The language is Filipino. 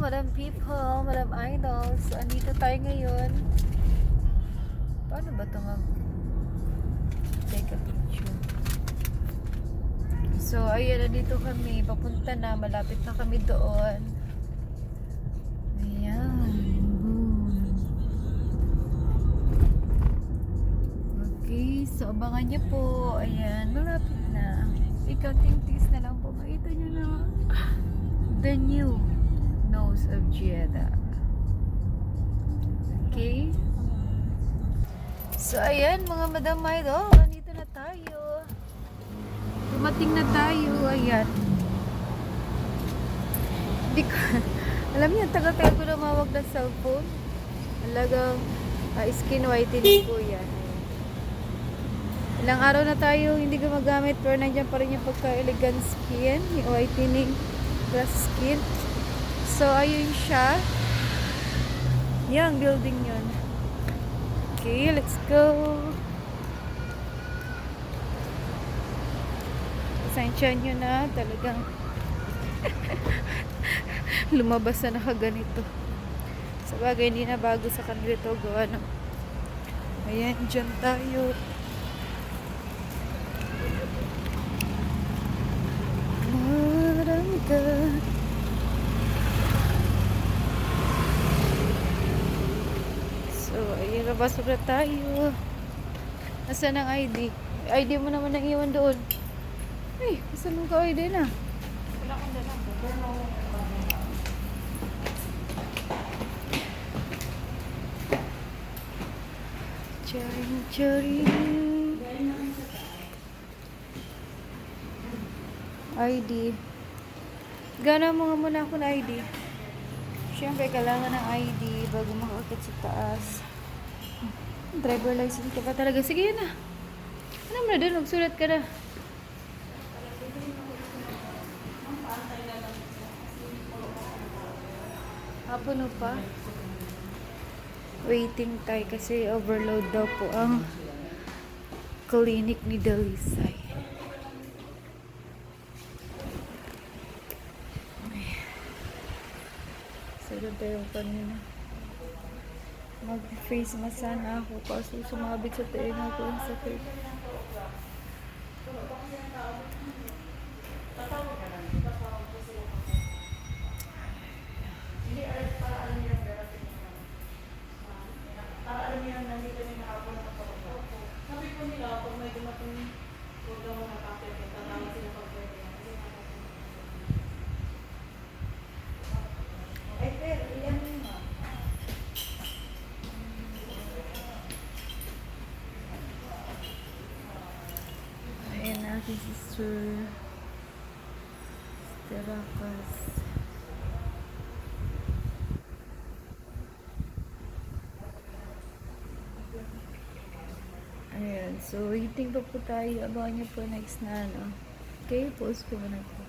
Madam People, Madam Idols. So, andito tayo ngayon. Paano ba ito take a picture? So, ayun, nandito kami. Papunta na. Malapit na kami doon. Ayan. Boom. Okay. So, abangan niyo po. Ayan. Malapit na. Ikaunting tiis na lang po. Makita niyo na the new nose of Jeddah. Okay. So, ayan mga Madam Idol. Nandito na tayo. Dumating na tayo. Ayan. Hindi ko, alam niyo, tagal-tagal ko namawag na cellphone. Talagang skin whitening po yan. Ilang araw na tayo hindi gumagamit pero nandiyan pa rin yung pagka-elegant skin, yung whitening plus skin. So, ayun siya. Yung building yun. Okay, let's go. Pasensya nyo na. Talagang lumabas na nakaganito. Sa bagay, hindi na bago sa kanila ito gawa ng ayan, dyan tayo. So, ayun, nabasok na tayo. Nasaan ang ID? ID mo naman ang iwan doon. Ay, nasaan mo ka ID na? Wala kang dalang. Charing. ID. Gana mo nga muna ako ng ID. Siyempre, kailangan ng ID bago makakit sa taas. Driver license ka pa talaga. Sige, yun na. Ano mo na doon? Magsulat ka na. Hapon o pa? Waiting tayo kasi overload daw po ang clinic ni Dalisay. Sarap tayo kanina. Mag-face mask sana ako kasi sumabit sa tenga ko ang sakit. Ayan na si Sister Teracas. Ayan, so waiting pa po tayo. Abangan nyo po next na ano. Okay, pause ko muna po.